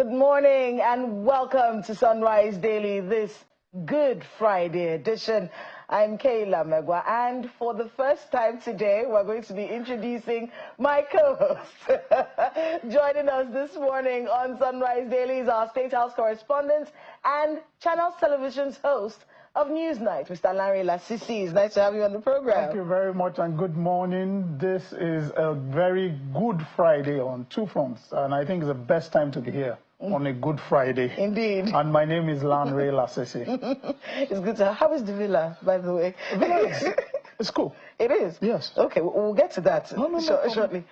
Good morning and welcome to Sunrise Daily, this Good Friday edition. I'm Kayla Megwa, and for the first time today, we're going to be introducing my co-host. Joining us this morning on Sunrise Daily is our State House correspondent and Channels Television's host of Newsnight, Mr. Alabi Khadari. It's nice to have you on the program. Thank you very much and good morning. This is a very good Friday on two fronts, and I think it's the best time to be here on a good Friday. Indeed. And my name is Alabi Khadari. It's good to have. How is the villa, by the way? It's cool. It is? Yes. Okay, we'll get to that shortly.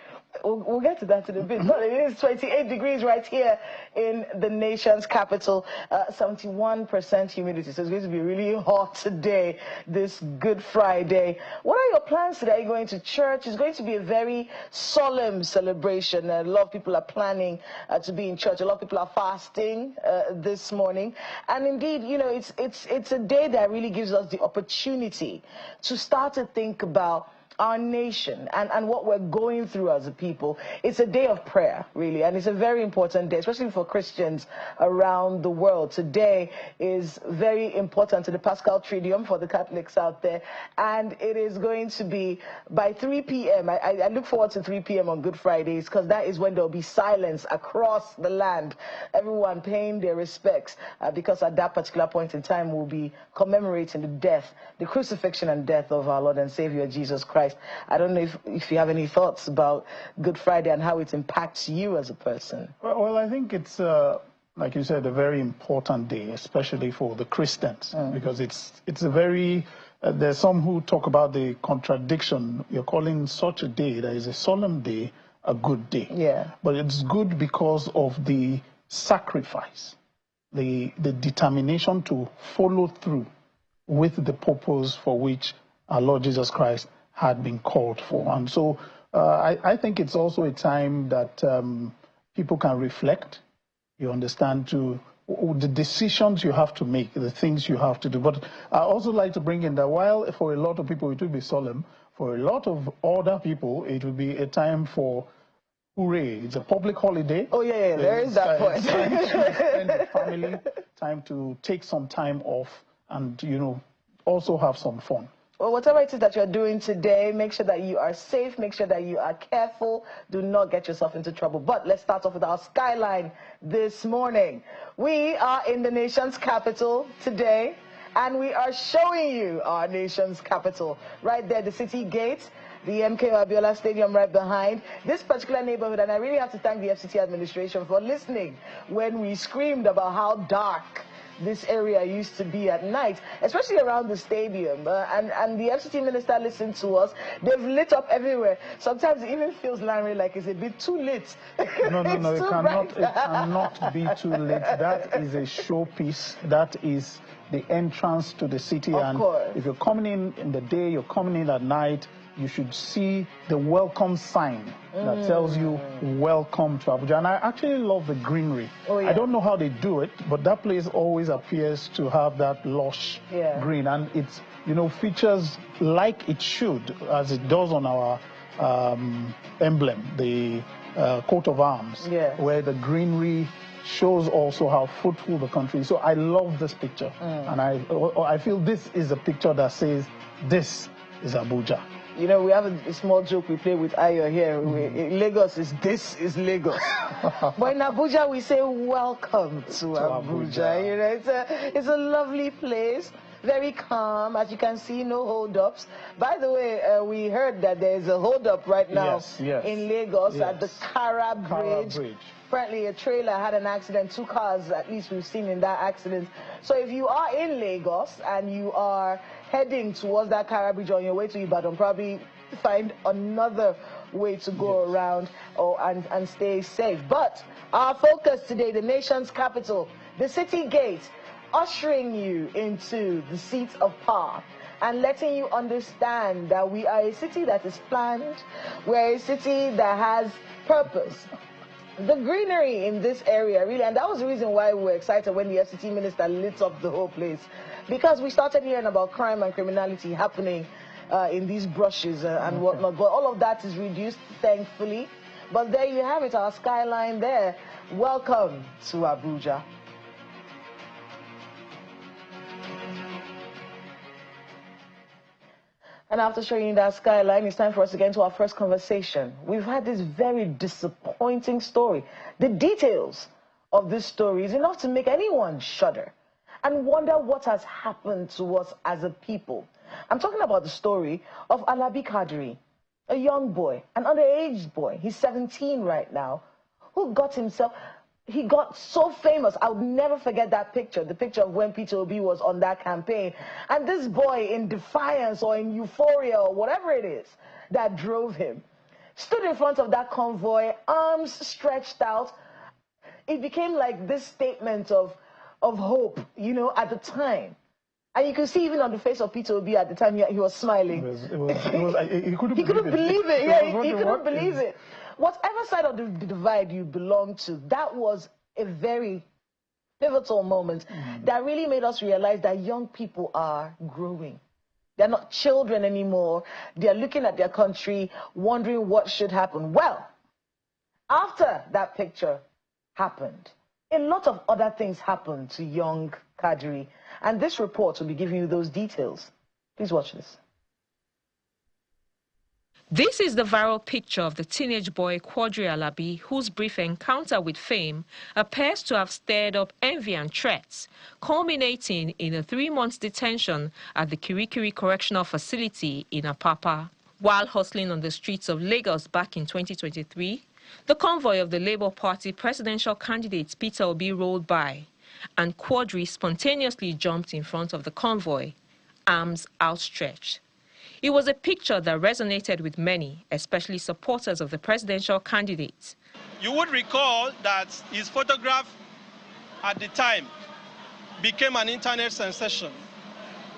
We'll get to that in a bit. But it is 28 degrees right here in the nation's capital, 71% humidity. So it's going to be really hot today, this Good Friday. What are your plans today? Are you going to church? It's going to be a very solemn celebration. A lot of people are planning to be in church. A lot of people are fasting this morning. And indeed, you know, it's a day that really gives us the opportunity to start to think about our nation and what we're going through as a people. It's a day of prayer, really, and it's a very important day, especially for Christians around the world. Today is very important to the Paschal Triduum for the Catholics out there, and it is going to be by 3 p.m. I look forward to 3 p.m. on Good Fridays, because that is when there'll be silence across the land, everyone paying their respects, because at that particular point in time we'll be commemorating the crucifixion and death of our Lord and Savior Jesus Christ. I don't know if you have any thoughts about Good Friday and how it impacts you as a person. Well, I think it's, like you said, a very important day, especially for the Christians, because it's a very, there's some who talk about the contradiction. You're calling such a day that is a solemn day a good day. Yeah. But it's good because of the sacrifice, the determination to follow through with the purpose for which our Lord Jesus Christ had been called for. And so I think it's also a time that people can reflect, you understand, to the decisions you have to make, the things you have to do. But I also like to bring in that while for a lot of people it will be solemn, for a lot of other people it will be a time for hooray. It's a public holiday. Oh, yeah, there is that point. Time to spend with family, time to take some time off and, you know, also have some fun. Well, whatever it is that you're doing today, make sure that you are safe, make sure that you are careful, do not get yourself into trouble. But let's start off with our skyline this morning. We are in the nation's capital today, and we are showing you our nation's capital. Right there, the city gate, the MKO Abiola Stadium right behind. This particular neighborhood, and I really have to thank the FCT administration for listening when we screamed about how dark this area used to be at night, especially around the stadium, and the FCT minister listened to us. They've lit up everywhere. Sometimes it even feels like it's a bit too lit. No, it cannot be too lit. That is a showpiece. That is the entrance to the city. Of course. If you're coming in the day, you're coming in at night, you should see the welcome sign that tells you welcome to Abuja. And I actually love the greenery. Oh, yeah. I don't know how they do it, but that place always appears to have that lush green, and it's, you know, features like it should, as it does on our emblem, the coat of arms, where the greenery shows also how fruitful the country is. So I love this picture, and I feel this is a picture that says this is Abuja. You know, we have a small joke we play with Ayo here. In Lagos, this is Lagos. But in Abuja, we say, welcome to Abuja. You know, it's a lovely place, very calm. As you can see, no hold-ups. By the way, we heard that there's a hold-up right now in Lagos at the Kara Bridge. Apparently, a trailer had an accident. 2 cars, at least, we've seen in that accident. So if you are in Lagos and you are heading towards that Kara Bridge on your way to Ibadan, probably find another way to go around and stay safe. But our focus today, the nation's capital, the city gate, ushering you into the seat of power and letting you understand that we are a city that is planned. We're a city that has purpose. The greenery in this area, really, and that was the reason why we were excited when the FCT minister lit up the whole place, because we started hearing about crime and criminality happening in these brushes and whatnot. But all of that is reduced, thankfully. But there you have it, our skyline there. Welcome to Abuja. And after showing you that skyline, it's time for us to get into our first conversation. We've had this very disappointing story. The details of this story is enough to make anyone shudder and wonder what has happened to us as a people. I'm talking about the story of Alabi Khadari, a young boy, an underage boy. He's 17 right now, who got himself... He got so famous. I would never forget that picture, the picture of when Peter Obi was on that campaign. And this boy, in defiance or in euphoria or whatever it is that drove him, stood in front of that convoy, arms stretched out. It became like this statement of hope, you know, at the time. And you could see even on the face of Peter Obi at the time, he was smiling. He couldn't believe it. Yeah, he couldn't believe it. Whatever side of the divide you belong to, that was a very pivotal moment that really made us realize that young people are growing. They're not children anymore. They're looking at their country, wondering what should happen. Well, after that picture happened, a lot of other things happened to young Quadri. And this report will be giving you those details. Please watch this. This is the viral picture of the teenage boy Quadri Alabi, whose brief encounter with fame appears to have stirred up envy and threats, culminating in a 3-month detention at the Kirikiri Correctional Facility in Apapa. While hustling on the streets of Lagos back in 2023, the convoy of the Labour Party presidential candidate Peter Obi rolled by, and Quadri spontaneously jumped in front of the convoy, arms outstretched. It was a picture that resonated with many, especially supporters of the presidential candidate. You would recall that his photograph at the time became an internet sensation,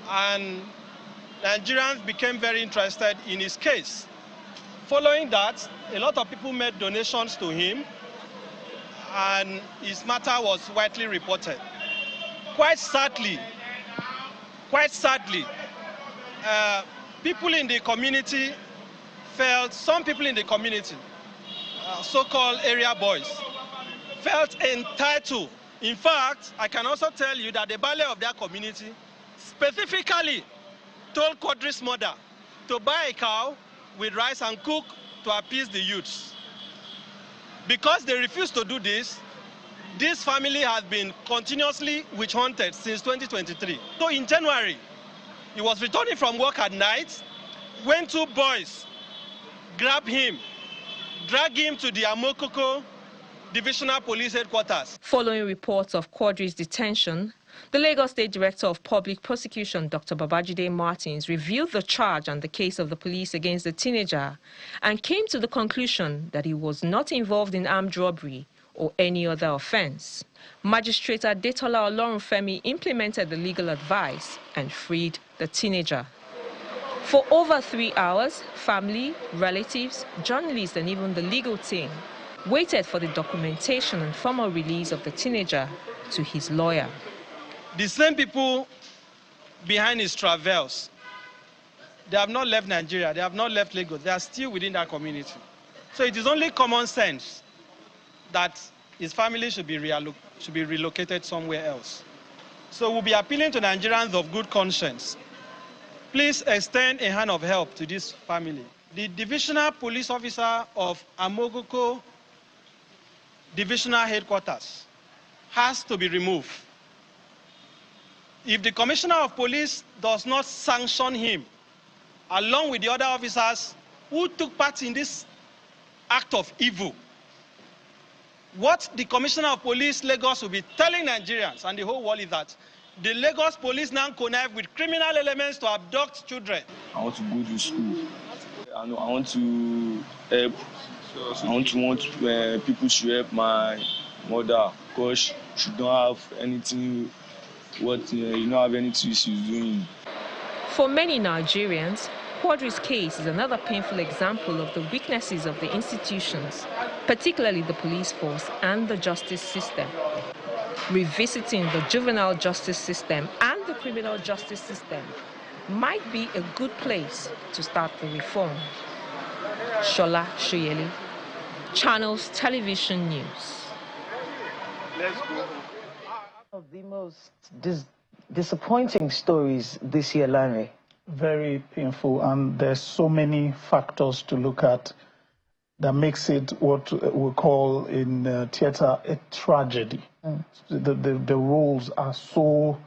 and Nigerians became very interested in his case. Following that, a lot of people made donations to him, and his matter was widely reported. Quite sadly, people in the community some people in the community, so-called area boys, felt entitled. In fact, I can also tell you that the ballet of their community specifically told Quadri's mother to buy a cow with rice and cook to appease the youths. Because they refused to do this, this family has been continuously witch-hunted since 2023. So in January, he was returning from work at night when 2 boys grabbed him, dragged him to the Amokoko Divisional Police Headquarters. Following reports of Quadri's detention, the Lagos State Director of Public Prosecution, Dr. Babajide Martins, reviewed the charge and the case of the police against the teenager and came to the conclusion that he was not involved in armed robbery or any other offense. Magistrate Adetola Olorunfemi implemented the legal advice and freed the teenager. For over 3 hours, family, relatives, journalists and even the legal team waited for the documentation and formal release of the teenager to his lawyer. The same people behind his travels, they have not left Nigeria, they have not left Lagos, they are still within that community. So it is only common sense that his family should be relocated somewhere else. So we'll be appealing to Nigerians of good conscience. Please extend a hand of help to this family. The divisional police officer of Amokoko Divisional Headquarters has to be removed. If the Commissioner of Police does not sanction him, along with the other officers who took part in this act of evil, what the Commissioner of Police Lagos will be telling Nigerians and the whole world is that the Lagos police now connive with criminal elements to abduct children. I want to go to school. I want to help. I want people to help my mother because she don't have anything. You don't have anything she's doing. For many Nigerians, Quadri's case is another painful example of the weaknesses of the institutions, particularly the police force and the justice system. Revisiting the juvenile justice system and the criminal justice system might be a good place to start the reform. Shola Shoyeli, Channels Television News. Let's go home. One of the most disappointing stories this year, Larry. Very painful, and there's so many factors to look at that makes it what we call in theater a tragedy. The roles are so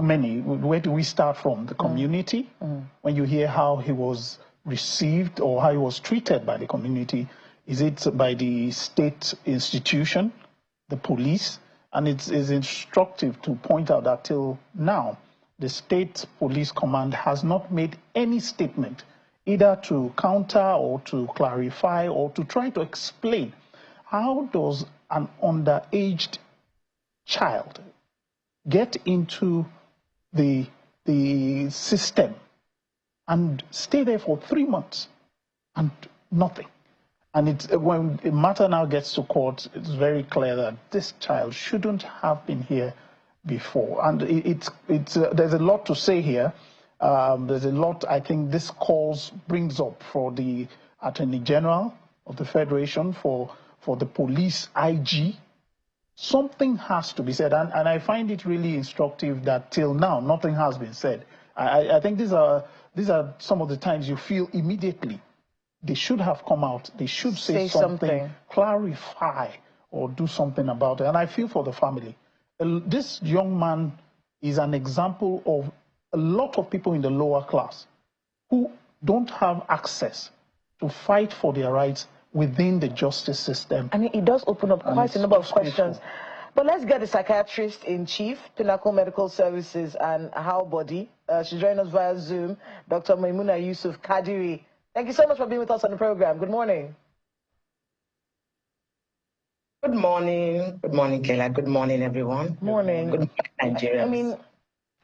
many. Where do we start from? The community. When you hear how he was received or how he was treated by the community, is it by the state institution, the police? And it is instructive to point out that till now, the state police command has not made any statement either to counter or to clarify or to try to explain how does an underaged child get into the system and stay there for 3 months and nothing. And when the matter now gets to court, it's very clear that this child shouldn't have been here before. And there's a lot to say here. There's a lot I think this brings up for the Attorney General of the Federation, for the police IG. Something has to be said, and I find it really instructive that till now nothing has been said. I think these are some of the times you feel immediately they should have come out. They should say something, clarify, or do something about it. And I feel for the family. This young man is an example of a lot of people in the lower class who don't have access to fight for their rights within the justice system. I mean, it does open up quite a number of questions. But let's get the psychiatrist in chief, Pinnacle Medical Services and How Body. She's joining us via Zoom, Dr. Maimuna Yusuf Khadari. Thank you so much for being with us on the program. Good morning. Good morning. Good morning, Kayla. Good morning, everyone. Morning. Good morning, Nigerians. I mean,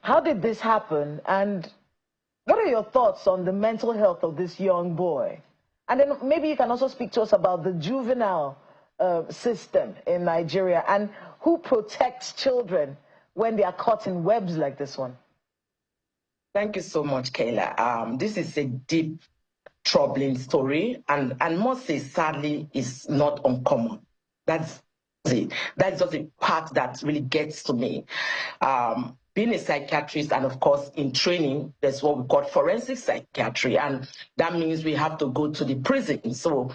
how did this happen? And what are your thoughts on the mental health of this young boy? And then maybe you can also speak to us about the juvenile system in Nigeria and who protects children when they are caught in webs like this one. Thank you so much, Kayla. This is a deep, troubling story, and must say, sadly, is not uncommon. That's it. That's just the part that really gets to me. Being a psychiatrist, and of course in training, there's what we call forensic psychiatry, and that means we have to go to the prison. So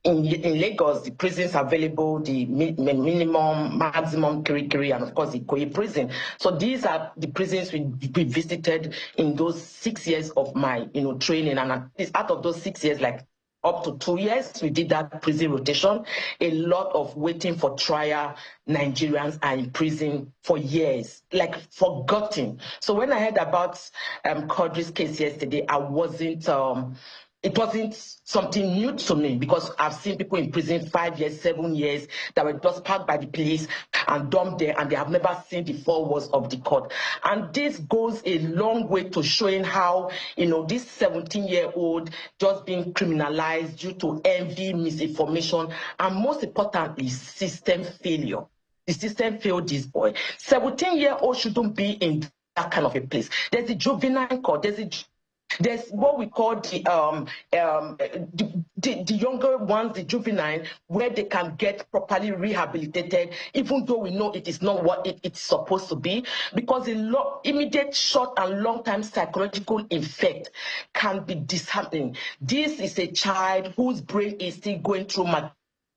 in Lagos, the prisons available, the minimum, maximum, Kirikiri, and of course the Ikoyi prison. So these are the prisons we visited in those 6 years of my training, and out of those 6 years, like up to 2 years, we did that prison rotation. A lot of waiting for trial Nigerians are in prison for years, like forgotten. So when I heard about Quadri's case yesterday, it wasn't something new to me, because I've seen people in prison 5 years, 7 years that were just parked by the police and dumped there, and they have never seen the four walls of the court. And this goes a long way to showing how, this 17-year-old just being criminalized due to envy, misinformation, and most importantly, system failure. The system failed this boy. 17-year-old shouldn't be in that kind of a place. There's a juvenile court. There's what we call the younger ones, the juvenile, where they can get properly rehabilitated, even though we know it is not what it's supposed to be, because the immediate short and long-term psychological effect can be disheartening. This is a child whose brain is still going through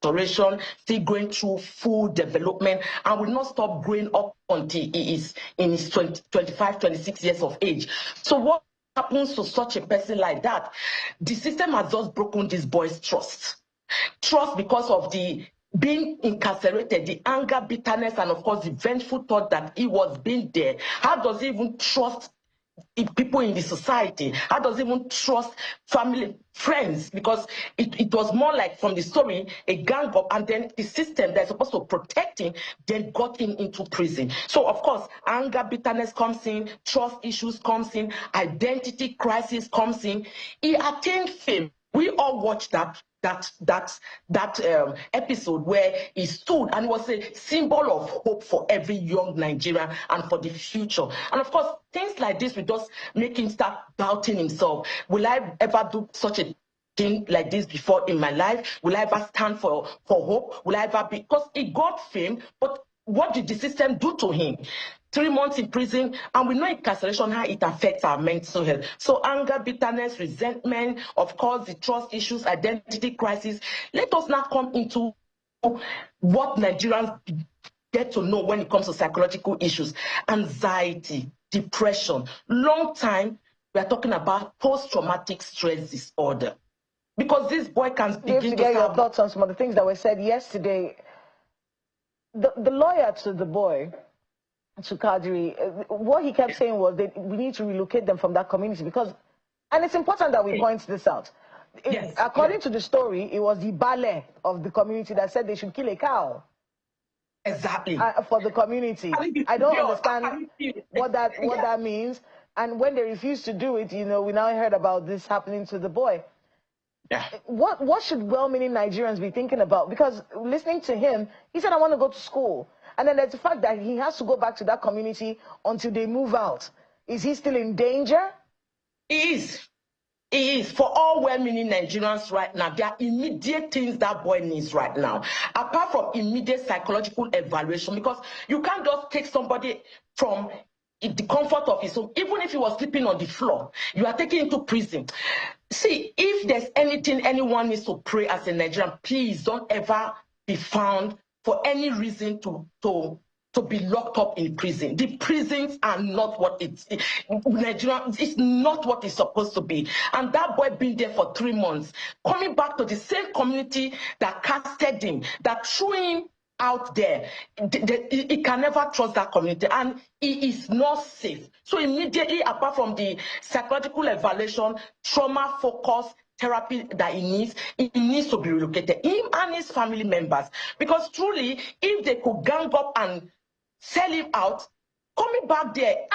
maturation, still going through full development, and will not stop growing up until he is in his 25, 26 years of age. So what happens to such a person like that? The system has just broken this boy's trust. Trust because of the being incarcerated, the anger, bitterness, and of course the vengeful thought that he was being there. How does he even trust people in the society? How does he even trust family, friends? Because it was more like, from the story, a gang up, and then the system that's supposed to protect him then got him into prison. So of course, anger, bitterness comes in, trust issues comes in, identity crisis comes in. He attained fame. We all watched that episode where he stood and was a symbol of hope for every young Nigerian and for the future. And of course, things like this will just make him start doubting himself. Will I ever do such a thing like this before in my life? Will I ever stand for hope? Will I ever be? Because he got fame, but what did the system do to him? 3 months in prison, and we know incarceration, how it affects our mental health. So anger, bitterness, resentment, of course, the trust issues, identity crisis. Let us now come into what Nigerians get to know when it comes to psychological issues: anxiety, depression. Long time, we are talking about post-traumatic stress disorder. Because this boy can begin to get your thoughts on some of the things that were said yesterday. The lawyer to the boy, to Quadri, what he kept saying was that we need to relocate them from that community because, and it's important that we point this out. According to the story, it was the ballet of the community that said they should kill a cow. Exactly. For the community. I don't understand what that means. And when they refused to do it, you know, we now heard about this happening to the boy. Yeah. What should well-meaning Nigerians be thinking about? Because listening to him, he said, I want to go to school. And then there's the fact that he has to go back to that community until they move out. Is he still in danger? He is. He is. For all well-meaning Nigerians right now, there are immediate things that boy needs right now. Apart from immediate psychological evaluation, because you can't just take somebody from the comfort of his home, even if he was sleeping on the floor, you are taking him to prison. See, if there's anything anyone needs to pray as a Nigerian, please don't ever be found for any reason to be locked up in prison. The prisons are not what Nigeria is not what it's supposed to be. And that boy been there for 3 months, coming back to the same community that casted him, that threw him out there. He can never trust that community, and he is not safe. So immediately, apart from the psychological evaluation, trauma-focused therapy that he needs to be relocated, him and his family members. Because truly, if they could gang up and sell him out, coming back there,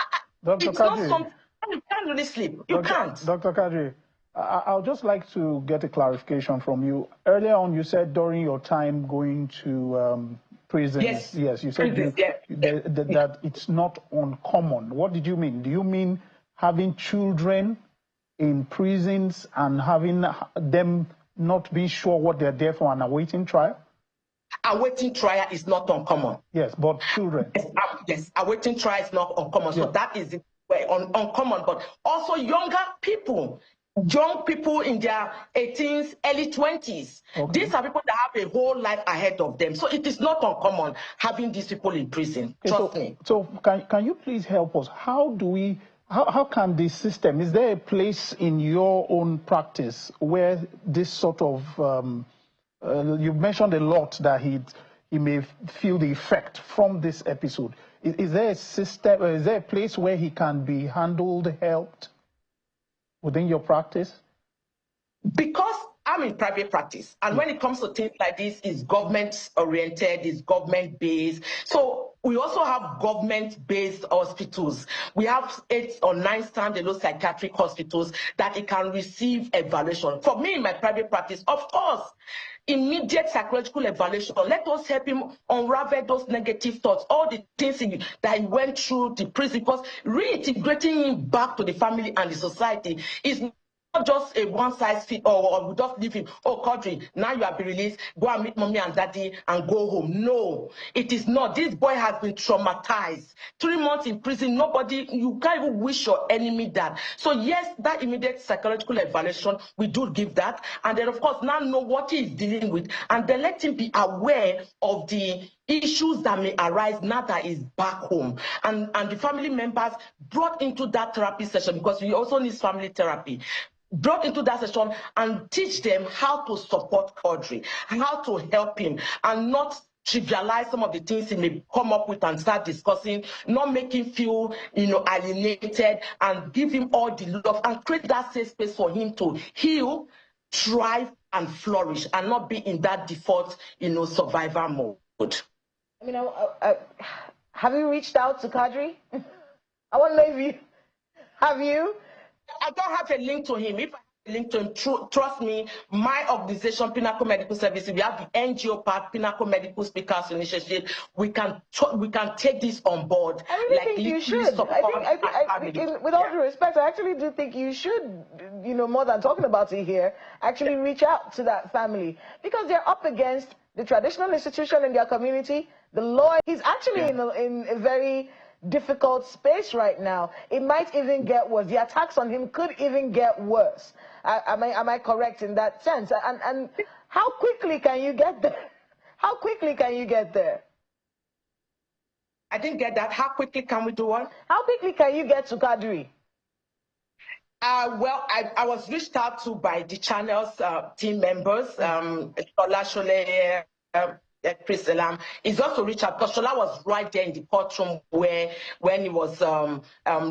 Dr. it's Khadri, not something you can't really sleep. You can't. Dr. Khadri, I'll just like to get a clarification from you. Earlier on, you said during your time going to prisons, yes, you said that it's not uncommon. What did you mean? Do you mean having children in prisons and having them not be sure what they're there for and awaiting trial? Awaiting trial is not uncommon. Yes, but children. Yes, awaiting trial is not uncommon. So that is uncommon. But also young people in their 18s, early 20s. Okay. These are people that have a whole life ahead of them. So it is not uncommon having these people in prison. Okay, Trust me. So can you please help us? How can the system, is there a place in your own practice where this sort of, you've mentioned a lot that he may feel the effect from this episode. Is there a system, is there a place where he can be handled, helped within your practice? Because I'm in private practice, and when it comes to things like this, it's government-oriented, it's government-based. So we also have government-based hospitals. We have 8 or 9 standalone psychiatric hospitals that it can receive evaluation. For me, in my private practice, of course, immediate psychological evaluation. Let us help him unravel those negative thoughts, all the things that he went through the prison, because reintegrating him back to the family and the society is not just a one-size-fit, or we just leave him, oh, Quadri, now you have been released, go and meet mommy and daddy and go home. No, it is not. This boy has been traumatized. 3 months in prison, you can't even wish your enemy that. So yes, that immediate psychological evaluation, we do give that. And then, of course, now know what he is dealing with, and then let him be aware of the issues that may arise now that he's back home. And the family members brought into that therapy session, because we also need family therapy, brought into that session and teach them how to support Quadri, how to help him, and not trivialize some of the things he may come up with and start discussing, not make him feel, alienated, and give him all the love and create that safe space for him to heal, thrive, and flourish, and not be in that default, survivor mode. Have you reached out to Quadri? I want to know if you have you. I don't have a link to him. If I have linked to him. Trust me, my organization, Pinnacle Medical Services, we have the NGO part, Pinnacle Medical Speakers Initiative. We can take this on board. I really think you should. With all due respect, I actually do think you should, more than talking about it here, actually reach out to that family, because they're up against the traditional institution in their community, the law. He's actually in a very difficult space right now. It might even get worse. The attacks on him could even get worse. Am I correct in that sense? And how quickly can you get there? How quickly can you get there? I didn't get that. How quickly can we do what? How quickly can you get to Quadri? Well, I was reached out to by the channel's team members, Shola Shole, Chris Elam. He's also reached out because Shola was right there in the courtroom when he was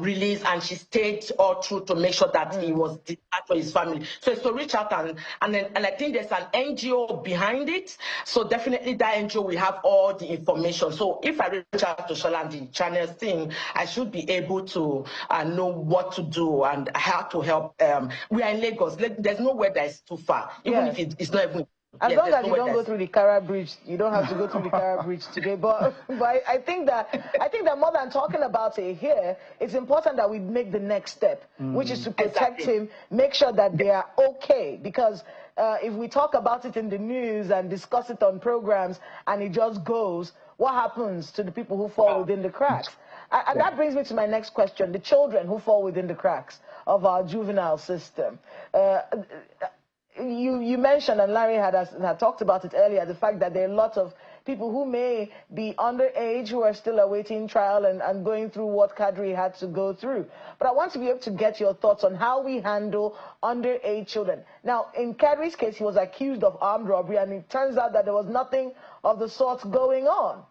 released, and she stayed all through to make sure that he was discharged for his family. So it's to reach out, and I think there's an NGO behind it. So definitely that NGO will have all the information. So if I reach out to Shola and the channel's team, I should be able to know what to do and how to help. We are in Lagos. There's nowhere that is too far, even if it's not even. As long as you don't go through the Kara Bridge, you don't have to go through the Kara Bridge today. But I think that more than talking about it here, it's important that we make the next step, which is to protect him, make sure that they are okay. Because if we talk about it in the news and discuss it on programs and it just goes, what happens to the people who fall within the cracks? And that brings me to my next question: the children who fall within the cracks of our juvenile system. You mentioned, and Larry had talked about it earlier, the fact that there are a lot of people who may be underage who are still awaiting trial and going through what Quadri had to go through. But I want to be able to get your thoughts on how we handle underage children. Now, in Quadri's case, he was accused of armed robbery, and it turns out that there was nothing of the sort going on.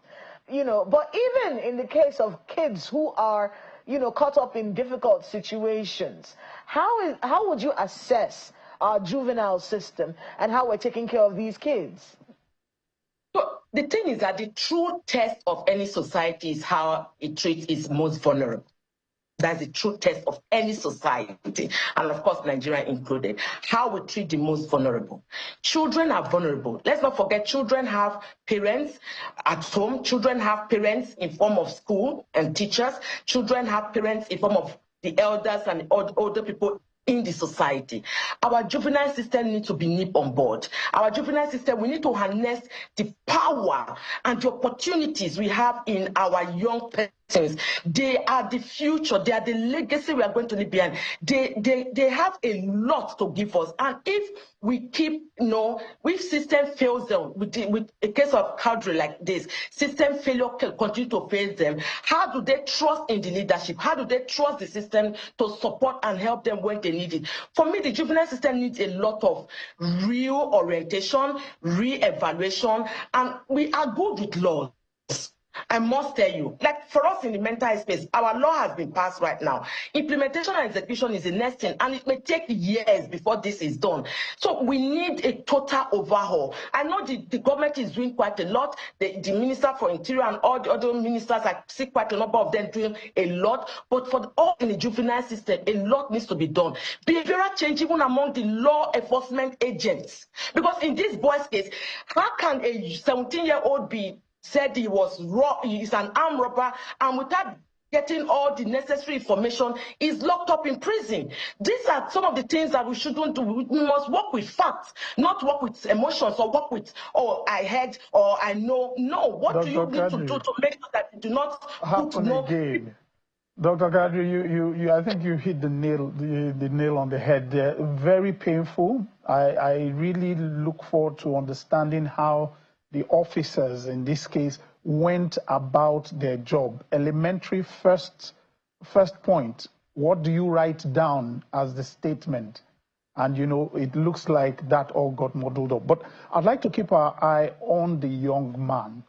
But even in the case of kids who are, caught up in difficult situations, how would you assess our juvenile system and how we're taking care of these kids? So the thing is that the true test of any society is how it treats its most vulnerable. That's the true test of any society, and of course Nigeria included, how we treat the most vulnerable. Children are vulnerable. Let's not forget, children have parents at home, children have parents in form of school and teachers, children have parents in form of the elders and older people in the society. Our juvenile system needs to be nipped on board. Our juvenile system, we need to harness the power and the opportunities we have in our young persons. They are the future. They are the legacy we are going to leave behind. They have a lot to give us. And if we keep, if system fails them, with a case of Quadri like this, system failure can continue to fail them. How do they trust in the leadership? How do they trust the system to support and help them when they need it? For me, the juvenile system needs a lot of real orientation, re-evaluation, and we are good with laws. I must tell you, like for us in the mental health space, our law has been passed right now. Implementation and execution is the next thing, and it may take years before this is done. So we need a total overhaul. I know the government is doing quite a lot. The Minister for Interior and all the other ministers, I see quite a number of them doing a lot. But for all in the juvenile system, a lot needs to be done. Behavioral change even among the law enforcement agents. Because in this boy's case, how can a 17-year-old be said he was he's an armed robber, and without getting all the necessary information, is locked up in prison? These are some of the things that we shouldn't do. We must work with facts, not work with emotions or work with, oh, I heard or I know. No, what Dr. do you need to do to make sure that you do not happen again? Dr. Khadari, I think you hit the nail on the head there. Very painful. I really look forward to understanding how the officers in this case went about their job. Elementary first point, what do you write down as the statement? And it looks like that all got muddled up. But I'd like to keep our eye on the young man.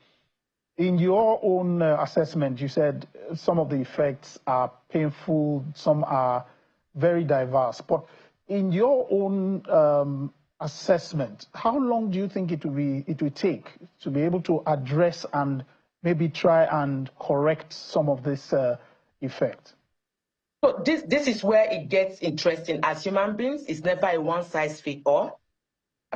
In your own assessment, you said some of the effects are painful, some are very diverse. But in your own assessment, how long do you think it will take to be able to address and maybe try and correct some of this effect? So this is where it gets interesting. As human beings, it's never a one-size-fits-all.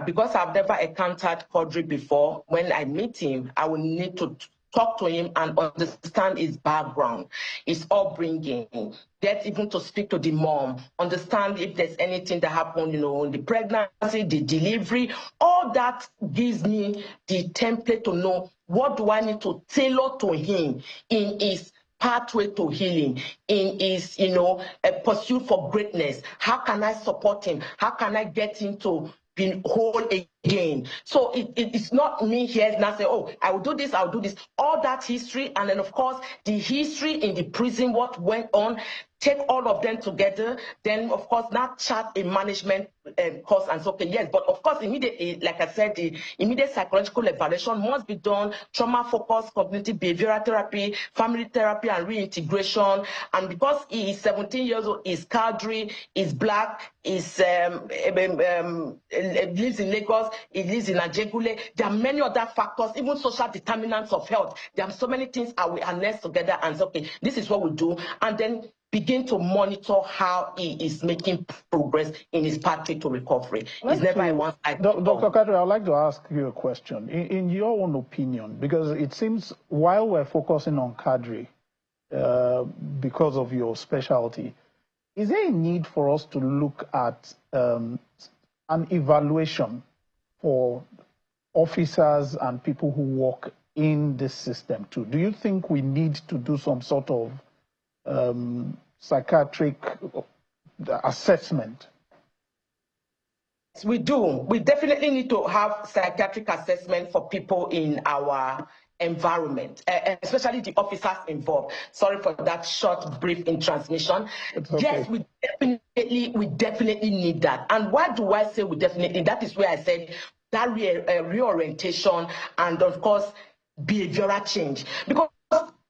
Because I've never encountered Quadri before, when I meet him, I will need to talk to him and understand his background, his upbringing, get even to speak to the mom, understand if there's anything that happened, in the pregnancy, the delivery. All that gives me the template to know what do I need to tailor to him in his pathway to healing, in his, a pursuit for greatness. How can I support him? How can I get him to be whole again? So it's not me here now say, oh, I will do this, I'll do this. All that history, and then of course the history in the prison, what went on, take all of them together, then of course now chart a management course and so okay, yes, but of course immediately, like I said, the immediate psychological evaluation must be done, trauma-focused cognitive behavioral therapy, family therapy and reintegration. And because he is 17 years old, he's Quadri, he's black, he's lives in Lagos, he lives in Ajegule. There are many other factors, even social determinants of health. There are so many things I will harness together and say, okay, this is what we do, and then begin to monitor how he is making progress in his pathway to recovery. It's never a one-side. Dr. Khadari, I'd like to ask you a question. In your own opinion, because it seems while we're focusing on Khadri, because of your specialty, is there a need for us to look at an evaluation for officers and people who work in this system too? Do you think we need to do some sort of psychiatric assessment? We do. We definitely need to have psychiatric assessment for people in our environment, especially the officers involved. Sorry for that short, brief in transmission. Okay. Yes, we definitely need that. And why do I say we definitely? That is where I said that reorientation and of course behavioral change. Because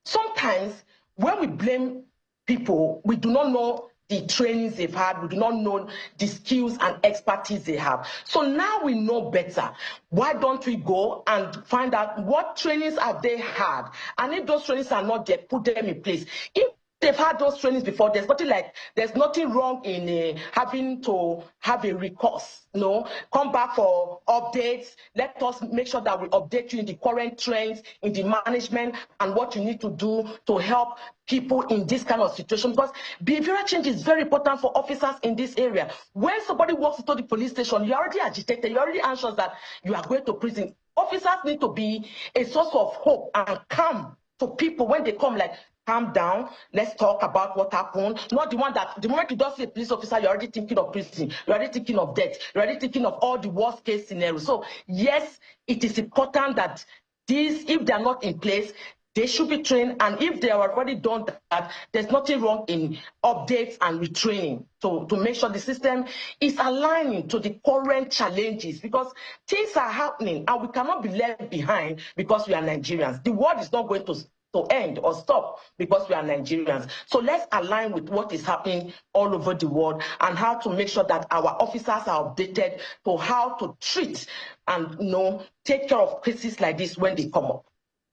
sometimes when we blame people, we do not know the trainings they've had, we do not know the skills and expertise they have. So now we know better. Why don't we go and find out what trainings have they had? And if those trainings are not there, put them in place. If they've had those trainings before, there's nothing wrong in having to have a recourse. Come back for updates. Let us make sure that we update you in the current trends, in the management, and what you need to do to help people in this kind of situation. Because behavioral change is very important for officers in this area. When somebody walks into the police station, you're already agitated, you're already anxious that you are going to prison. Officers need to be a source of hope and calm to people when they come, like, calm down, let's talk about what happened. Not the one that, the moment you don't see a police officer, you're already thinking of prison, you're already thinking of death, you're already thinking of all the worst case scenarios. So yes, it is important that these, if they're not in place, they should be trained. And if they are already done that, there's nothing wrong in updates and retraining to make sure the system is aligning to the current challenges, because things are happening and we cannot be left behind because we are Nigerians. The world is not going to end or stop because we are Nigerians. So let's align with what is happening all over the world and how to make sure that our officers are updated to how to treat and take care of cases like this when they come up.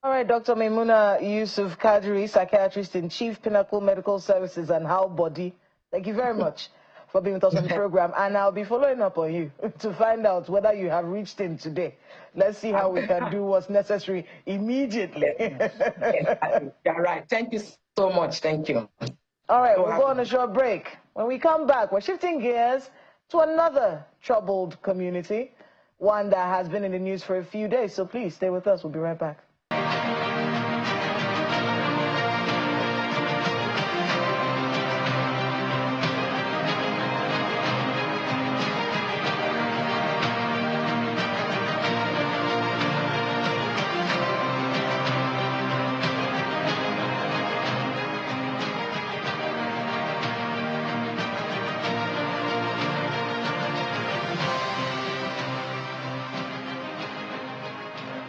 All right, Dr. Maimuna Yusuf Khadari, psychiatrist in Chief Pinnacle Medical Services and How Body. Thank you very much for being with us on the program. And I'll be following up on you to find out whether you have reached him today. Let's see how we can do what's necessary immediately. You're right. Thank you so much. Thank you. All right, we'll go on a short break. When we come back, we're shifting gears to another troubled community, one that has been in the news for a few days. So please stay with us. We'll be right back.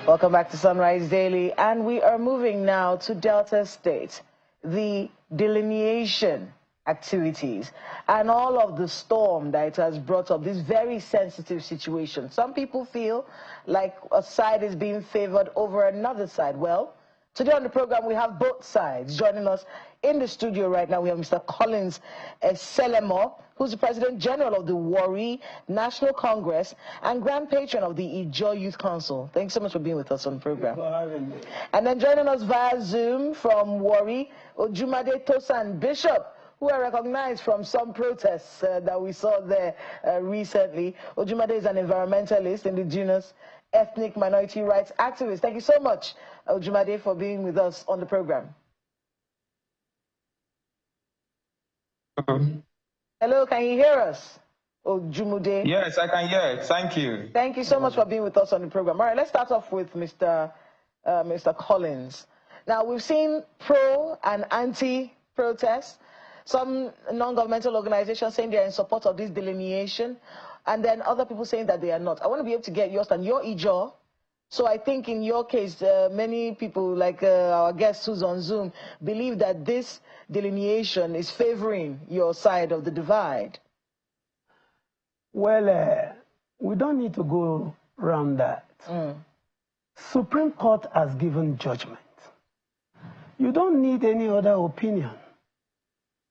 Welcome back to Sunrise Daily, and we are moving now to Delta State, the delineation activities, and all of the storm that it has brought up, this very sensitive situation. Some people feel like a side is being favored over another side. Well, Today on the program, we have both sides. Joining us in the studio right now, we have Mr. Collins Selemo, who's the President General of the Warri National Congress and Grand Patron of the Ijaw Youth Council. Thanks so much for being with us on the program. Thank you for having me. And then joining us via Zoom from Warri, Ojumade Tosan Bishop, who are recognized from some protests that we saw there recently. Ojumade is an environmentalist, indigenous, ethnic minority rights activist. Thank you so much, Ojumade, for being with us on the program. Hello, can you hear us, Ojumade? Yes, I can hear it. Thank you. Thank you so much for being with us on the program. All right, let's start off with Mr. Collins. Now, we've seen pro and anti-protests. Some non-governmental organizations saying they're in support of this delineation, and then other people saying that they are not. I want to be able to get yours and your Ijaw. So I think in your case, many people, like our guest who's on Zoom, believe that this delineation is favoring your side of the divide. Well, we don't need to go around that. Supreme Court has given judgment. You don't need any other opinion.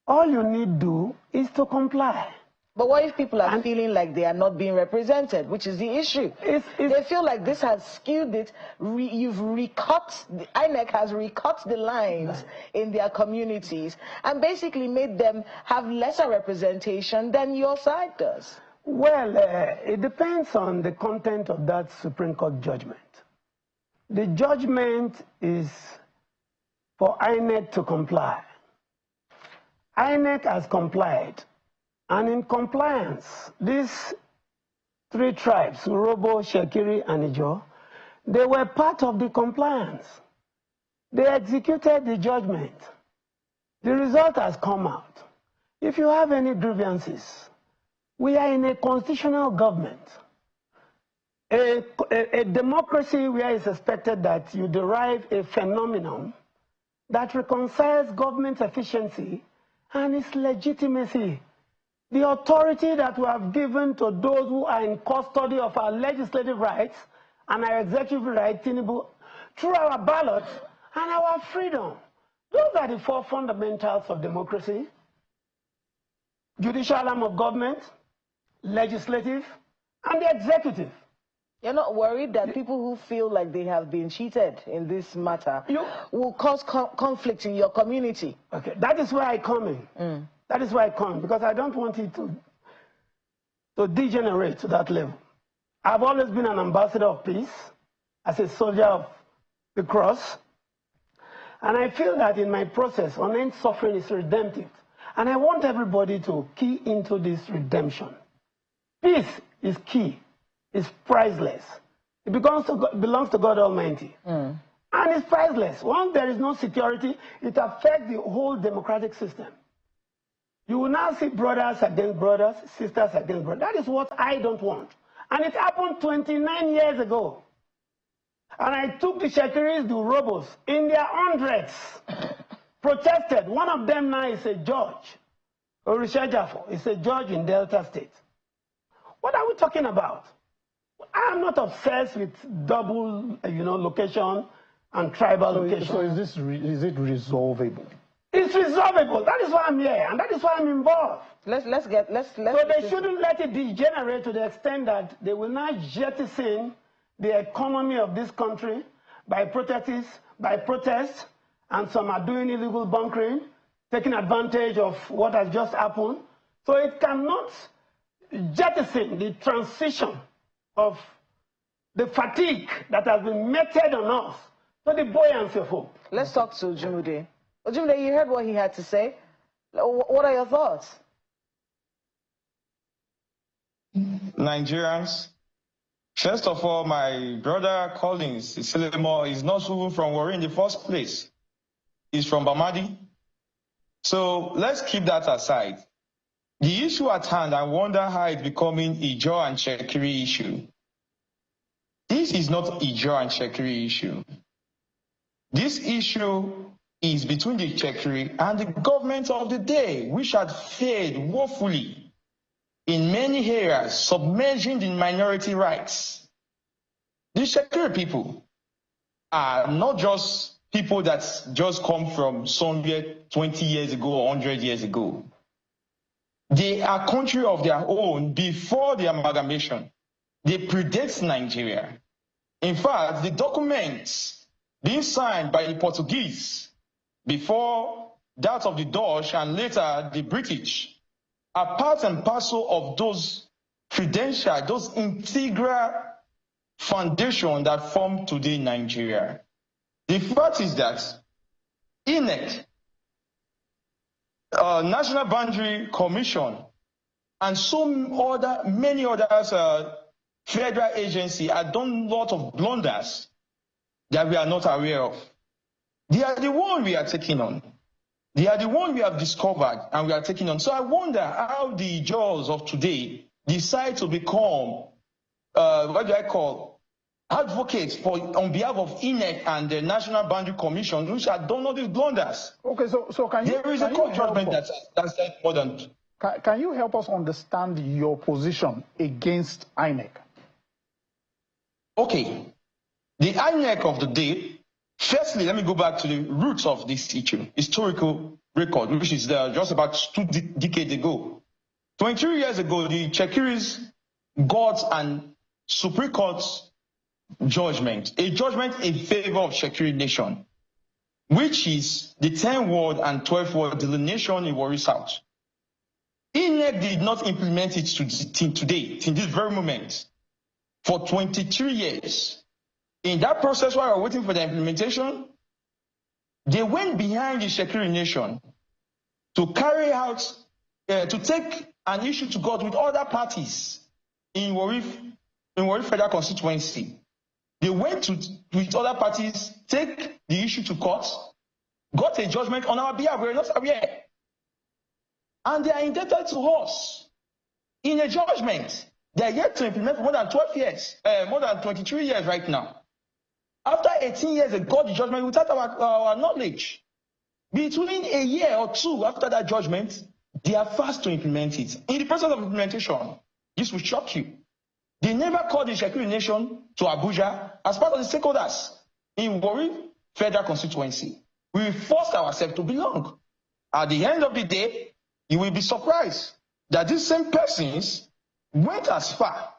All you need to do is to comply. But what if people are feeling like they are not being represented, which is the issue? They feel like this has skewed it. You've recut, the INEC has recut the lines in their communities and basically made them have lesser representation than your side does. Well, it depends on the content of that Supreme Court judgment. The judgment is for INEC to comply. INEC has complied. And in compliance, these three tribes, Urobo, Shekiri, and Ijaw, they were part of the compliance. They executed the judgment. The result has come out. If you have any grievances, we are in a constitutional government. A democracy where it's expected that you derive a phenomenon that reconciles government efficiency and its legitimacy. The authority that we have given to those who are in custody of our legislative rights and our executive rights through our ballots and our freedom. Those are the four fundamentals of democracy: judicial arm of government, legislative, and the executive. You're not worried that people who feel like they have been cheated in this matter will cause conflict in your community? Okay, that is where I come in. That is why I come, because I don't want it to degenerate to that level. I've always been an ambassador of peace, as a soldier of the cross, and I feel that in my process, unending suffering is redemptive, and I want everybody to key into this redemption. Peace is key, it's priceless. It belongs to God Almighty, and it's priceless. Once there is no security, it affects the whole democratic system. You will now see brothers against brothers, sisters against brothers. That is what I don't want. And it happened 29 years ago. And I took the Shekiris, the Urobos, in their hundreds, protested. One of them now is a judge, Orishajafo, is a judge in Delta State. What are we talking about? I am not obsessed with double, location and tribal location. So is it resolvable? It's resolvable. That is why I'm here, and that is why I'm involved. So they shouldn't let it degenerate to the extent that they will now jettison the economy of this country by protests, and some are doing illegal bunkering, taking advantage of what has just happened. So it cannot jettison the transition of the fatigue that has been meted on us to the buoyancy of hope. Let's talk to Ojumade. Ojumade, you heard what he had to say. What are your thoughts? Nigerians, first of all, my brother Collins Selemo is not even from Warri in the first place. He's from Bamadi. So let's keep that aside. The issue at hand, I wonder how it's becoming Ijaw and Shekiri issue. This is not Ijaw and Shekiri issue. This issue is between the Shekiri and the government of the day, which had failed woefully in many areas, submerging the minority rights. The Shekiri people are not just people that just come from somewhere 20 years ago or 100 years ago. They are country of their own before the amalgamation. They predate Nigeria. In fact, the documents being signed by the Portuguese before that of the Dutch and later the British are part and parcel of those credentials, those integral foundation that form today Nigeria. The fact is that INEC, National Boundary Commission, and many others federal agencies have done a lot of blunders that we are not aware of. They are the one we are taking on. They are the one we have discovered and we are taking on. So I wonder how the judges of today decide to become, advocates on behalf of INEC and the National Boundary Commission, which have done all these blunders. Okay, so can you... There is a court judgment that's important. Can you help us understand your position against INEC? Okay. The INEC of the day, firstly, let me go back to the roots of this issue, historical record, which is just about 2 decades ago. 23 years ago, the Chekiris got an Supreme Court judgment, a judgment in favor of Shekiri Nation, which is the 10-ward and 12-ward delineation in Warri South. INEC did not implement it today, in this very moment, for 23 years. In that process, while we were waiting for the implementation, they went behind the Shekiri Nation to carry out, to take an issue to court with other parties in Warri Federal Constituency. They went with other parties, take the issue to court, got a judgment on our behalf. We're not aware. And they are indebted to us in a judgment. They are yet to implement for more than 12 years, more than 23 years right now. After 18 years, they got the judgment without our knowledge. Between a year or two after that judgment, they are fast to implement it. In the process of implementation, this will shock you. They never called the Shekiri Nation to Abuja as part of the stakeholders in Warri Federal Constituency. We forced ourselves to belong. At the end of the day, you will be surprised that these same persons went as far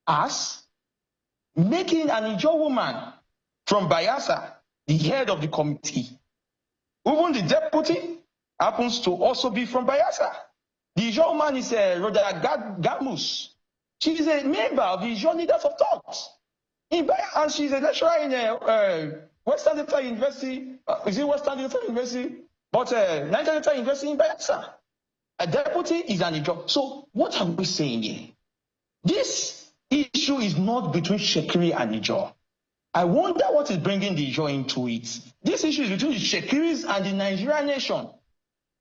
as making an Ijaw woman from Bayelsa the head of the committee. Even the deputy happens to also be from Bayelsa. The Ijaw woman is Rhoda Gamus. She is a member of the Ijaw Leaders of Thought. And she's a lecturer in Western Delta University. Is it Western Delta University? But Niger Delta University in Bayelsa. A deputy is an Ijaw. So what are we saying here? This issue is not between Shekiri and Ijaw. I wonder what is bringing the Ijaw into it. This issue is between the Shekiris and the Nigerian nation.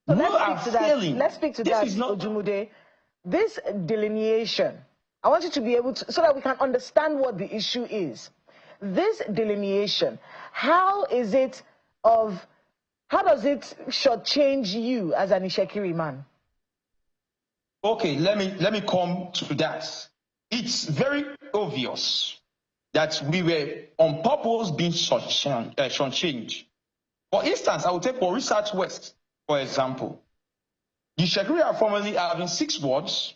So let's speak to that, Ojumude. This delineation, I want you to be able to, so that we can understand what the issue is. This delineation, how does it shortchange you as an Ishekiri man? Okay, let me come to that. It's very obvious that we were on purpose being shortchanged. For instance, I will take Warri Southwest, for example. The Shekiri are formerly having 6 wards,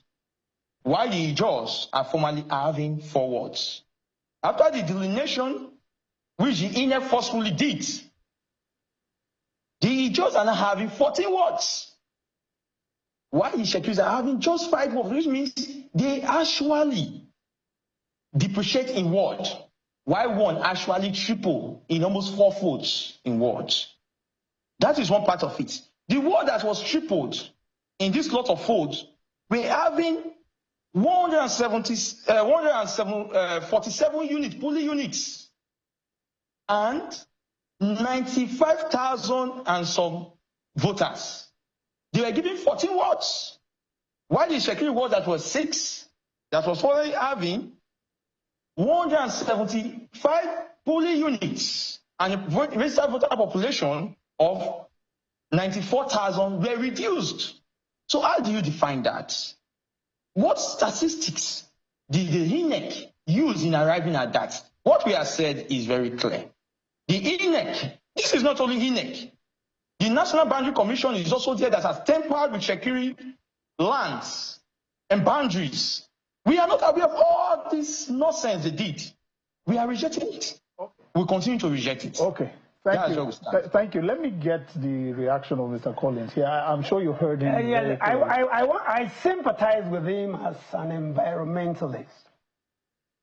while the Ijaws are formerly having 4 wards. After the delineation, which the INEC forcefully did, the Ijaws are now having 14 wards. While the Shekiris are having just 5 wards, which means they actually depreciate in ward, while one actually triple in almost 4 folds in wards. That is one part of it. The ward that was tripled in this lot of folds, we're having 147 units, polling units, and 95,000 and some voters. They were given 14 wards, while the Shekiri ward that was 6, that was already having 175 polling units, and the registered voter population of 94,000 were reduced. So how do you define that? What statistics did the INEC use in arriving at that? What we have said is very clear. The INEC This is not only INEC. The National Boundary Commission is also there that has tempered with Shekiri lands and boundaries. We are not aware of all this nonsense they did. We are rejecting it. Okay. We'll continue to reject it. Okay. Thank you. Thank you. Let me get the reaction of Mr. Collins here. I'm sure you heard him. I sympathize with him as an environmentalist.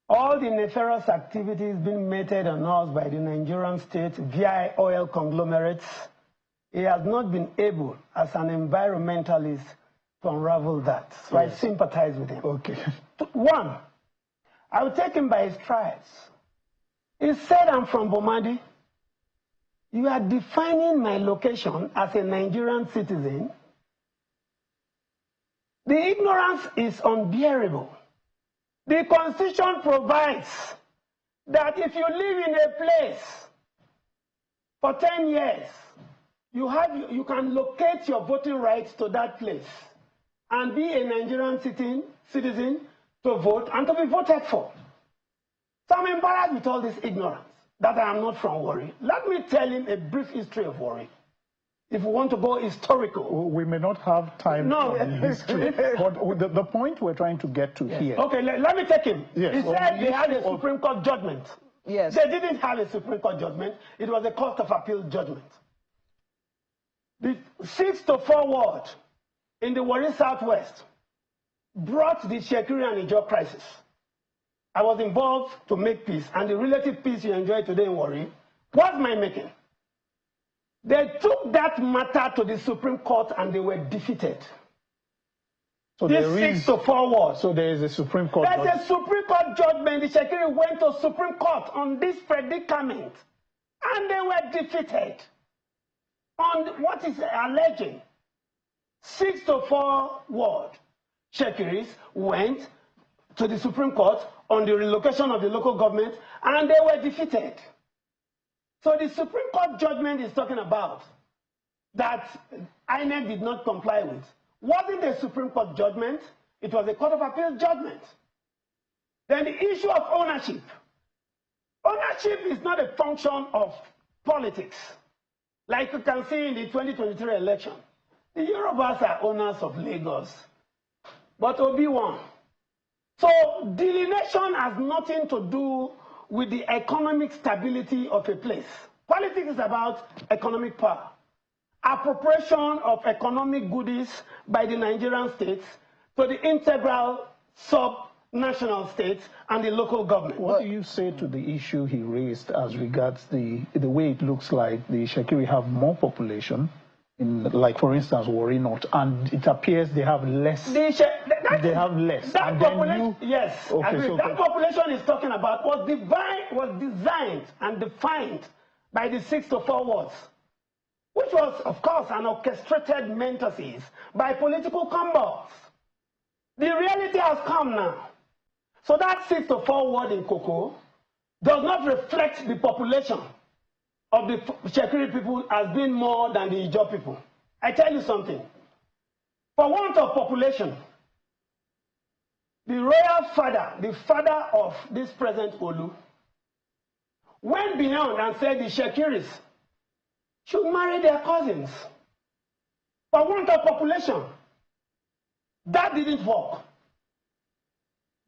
All the nefarious activities being meted on us by the Nigerian state via oil conglomerates, he has not been able, as an environmentalist, to unravel that. So yes. I sympathize with him. Okay. One, I will take him by his tribes. He said, I'm from Bomadi. You are defining my location as a Nigerian citizen. The ignorance is unbearable. The Constitution provides that if you live in a place for 10 years, you can locate your voting rights to that place and be a Nigerian citizen to vote and to be voted for. So I'm embarrassed with all this ignorance that I am not from Warri. Let me tell him a brief history of Warri. If we want to go historical. We may not have time for history. But the point we're trying to get to here. Okay, let me take him. Yes. He said they had a Supreme Court judgment. Yes. They didn't have a Supreme Court judgment. It was a Court of Appeal judgment. The 6-4 ward in the Warri Southwest brought the Shekiri and Ijaw crisis. I was involved to make peace, and the relative peace you enjoy today in Warri was my making. They took that matter to the Supreme Court and they were defeated. So this 6-4 ward. So there is a Supreme Court judgment. There's a Supreme Court judgment. The Shekiri went to Supreme Court on this predicament, and they were defeated. On what is alleging 6-4 ward, Shekiris went to the Supreme Court on the relocation of the local government, and they were defeated. So the Supreme Court judgment is talking about that INEC did not comply with. Wasn't a Supreme Court judgment, it was a Court of Appeal judgment. Then the issue of ownership. Ownership is not a function of politics. Like you can see in the 2023 election, the Yorubas are owners of Lagos, but Obi won. So delineation has nothing to do with the economic stability of a place. Politics is about economic power. Appropriation of economic goodies by the Nigerian states to the integral sub-national states and the local government. What do you say to the issue he raised as regards the way it looks like the Shekiri have more population, in, like for instance Warri North, and it appears they have less. They have less. That and population, yes. Okay, so that population is talking about was designed and defined by the 6-4 wards, which was, of course, an orchestrated mentality by political combats. The reality has come now. So that 6-4 ward in Koko does not reflect the population of the Shekiri people as being more than the Ijaw people. I tell you something. For want of population, the royal father, the father of this present Olu, went beyond and said the Shekiris should marry their cousins. For want of population, that didn't work.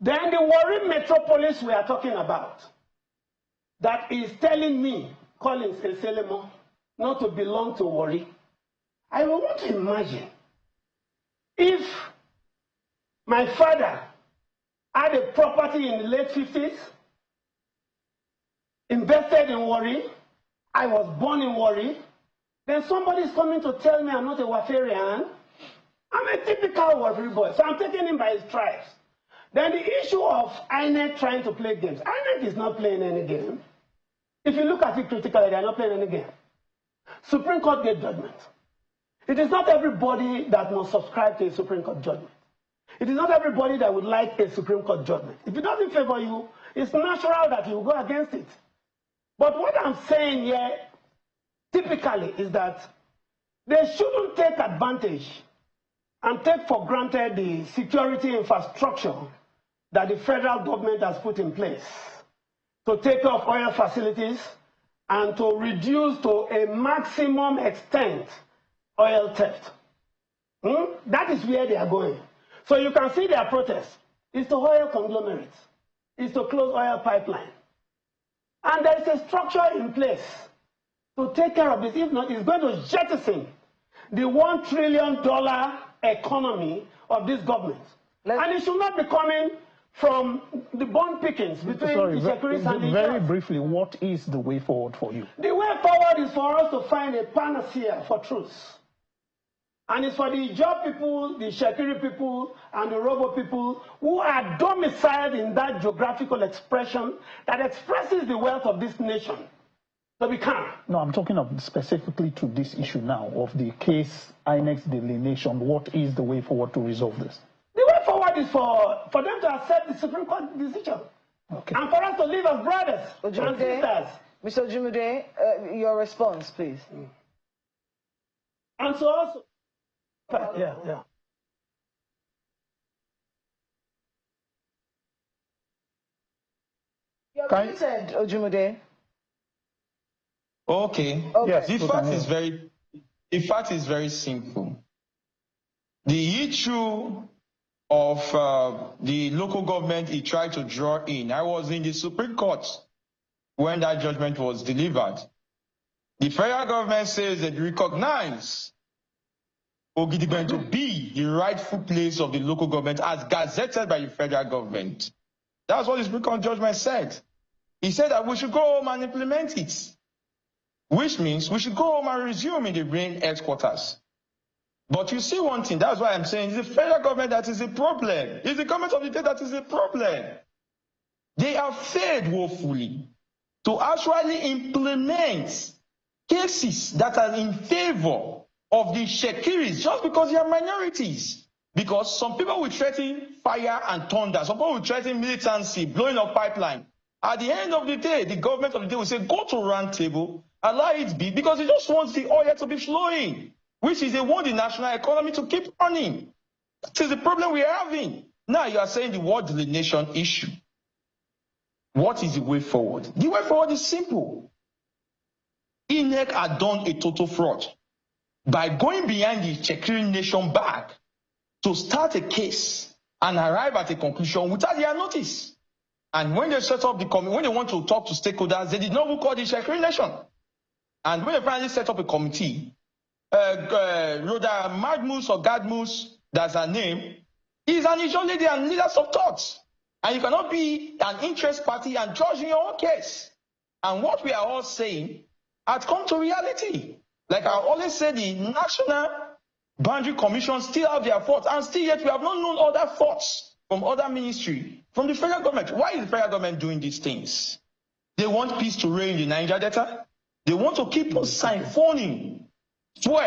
Then the Warri metropolis we are talking about, that is telling me, Collins Eselemo, not to belong to Warri. I want to imagine if my father had a property in the late 50s, invested in Warri, I was born in Warri, then somebody is coming to tell me I'm not a Wafarian. I'm a typical Warri boy, so I'm taking him by his tribes. Then the issue of INEC trying to play games. INEC is not playing any game. If you look at it critically, they are not playing any game. Supreme Court gave judgment. It is not everybody that must subscribe to a Supreme Court judgment. It is not everybody that would like a Supreme Court judgment. If it doesn't favor you, it's natural that you will go against it. But what I'm saying here, typically, is that they shouldn't take advantage and take for granted the security infrastructure that the federal government has put in place to take off oil facilities and to reduce to a maximum extent oil theft. That is where they are going. So you can see their protest is to oil conglomerates, is to close oil pipeline. And there is a structure in place to take care of this. If not, it's going to jettison the $1 trillion economy of this government. And it should not be coming from the bond pickings between the Shekris and the Very briefly, what is the way forward for you? The way forward is for us to find a panacea for truth. And it's for the Ijaw people, the Shekiri people, and the Robo people who are domiciled in that geographical expression that expresses the wealth of this nation. So we can. No, I'm talking of specifically to this issue now of the case INEC's delineation. What is the way forward to resolve this? The way forward is for them to accept the Supreme Court decision. Okay. And for us to live as brothers and sisters. Mr. Ojumode, your response, please. And so also, yeah. You said, Ojumode. Okay. Yes, the fact is very simple. The issue of the local government he tried to draw in, I was in the Supreme Court when that judgment was delivered. The federal government says that recognize Ogidigben to be the rightful place of the local government as gazetted by the federal government. That's what the Supreme Court judgment said. He said that we should go home and implement it, which means we should go home and resume in the main headquarters. But you see one thing, that's why I'm saying it's the federal government that is a problem. It's the government of the state that is a problem. They have failed woefully to actually implement cases that are in favor of the Shekiris just because they are minorities. Because some people will threaten fire and thunder, some people will threaten militancy, blowing up pipeline. At the end of the day, the government of the day will say, go to round table, allow it be, because it just wants the oil to be flowing, which is they want the national economy to keep running. That is the problem we are having. Now you are saying the word delineation issue. What is the way forward? The way forward is simple. INEC had done a total fraud by going behind the Shekiri nation back to start a case and arrive at a conclusion without their notice. And when they set up the committee, when they want to talk to stakeholders, they did not even call the Shekiri nation. And when they finally set up a committee, Rhoda Madmus or Gadmus, that's her name, is an Ijaw lady and leaders of thoughts. And you cannot be an interest party and judge in your own case. And what we are all saying has come to reality. Like I always say, the National Boundary Commission still have their thoughts, and still yet we have not known other thoughts from other ministry, from the federal government. Why is the federal government doing these things? They want peace to reign in the Niger Delta. They want to keep on siphoning fuel.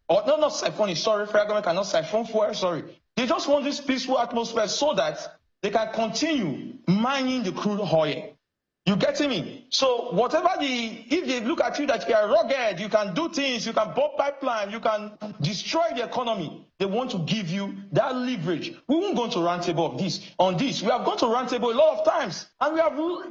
Or no, not siphoning, sorry, federal government cannot siphon fuel, sorry. They just want this peaceful atmosphere so that they can continue mining the crude oil. You getting me? So whatever if they look at you that you are rugged, you can do things, you can bomb pipeline, you can destroy the economy, they want to give you that leverage. We won't go to roundtable on this. We have gone to roundtable a lot of times, and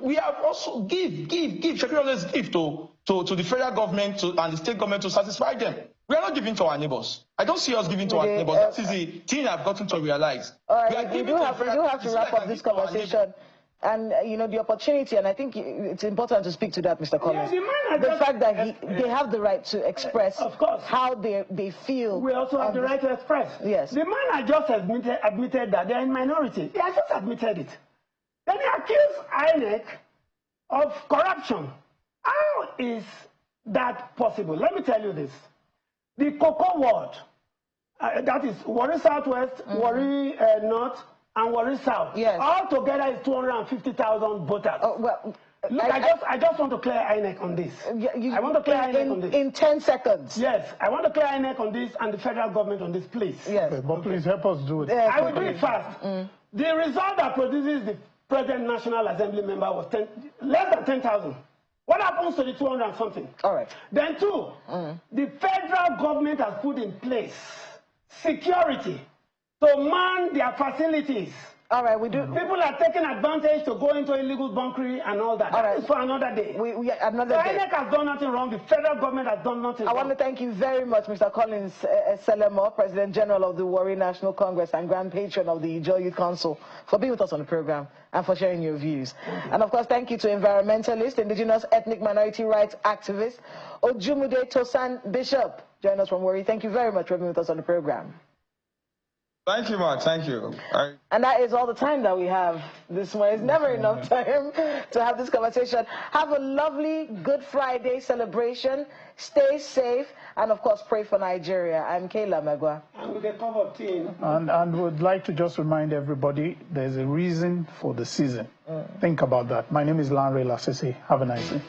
we have also give. Shekiri always give to the federal government and the state government to satisfy them. We are not giving to our neighbors. I don't see us giving to our neighbors. That is the thing I've gotten to realize. All right, we do have to wrap up this conversation. And, you know, the opportunity, and I think it's important to speak to that, Mr. Collins. Yeah, the fact that they have the right to express how they feel. We also have the right to express. Yes. The man had just admitted that they're in minority. He has just admitted it. Then he accused INEC of corruption. How is that possible? Let me tell you this. The cocoa ward, that is Warri Southwest, Warri North, and Warri South. Yes. All together is 250,000 voters. Oh, well, look, I just want to clear INEC on this. I want to clear INEC on this. In 10 seconds. Yes, I want to clear INEC on this and the federal government on this, please. Yes. Okay, but please help us do it. I will do it fast. The result that produces the present National Assembly member was less than 10,000. What happens to the 200 and something? All right. Then two, the federal government has put in place security to man their facilities All right, we do. People are taking advantage to go into illegal bunkering and all that. That is for another day. Another day. INEC has done nothing wrong. The federal government has done nothing wrong. I want to thank you very much, Mr. Collins Selemo, President General of the Warri National Congress and Grand Patron of the Ijaw Youth Council, for being with us on the program and for sharing your views. And of course, thank you to environmentalist, indigenous ethnic minority rights activist, Ojumude Tosan Bishop. Join us from Warri. Thank you very much for being with us on the program. Thank you, Mark. Thank you. And that is all the time that we have this morning. It's never enough time to have this conversation. Have a lovely Good Friday celebration. Stay safe. And, of course, pray for Nigeria. I'm Kayla Megwa. And with a cup of tea. And would like to just remind everybody there's a reason for the season. Think about that. My name is Lanre Lasese. Have a nice day.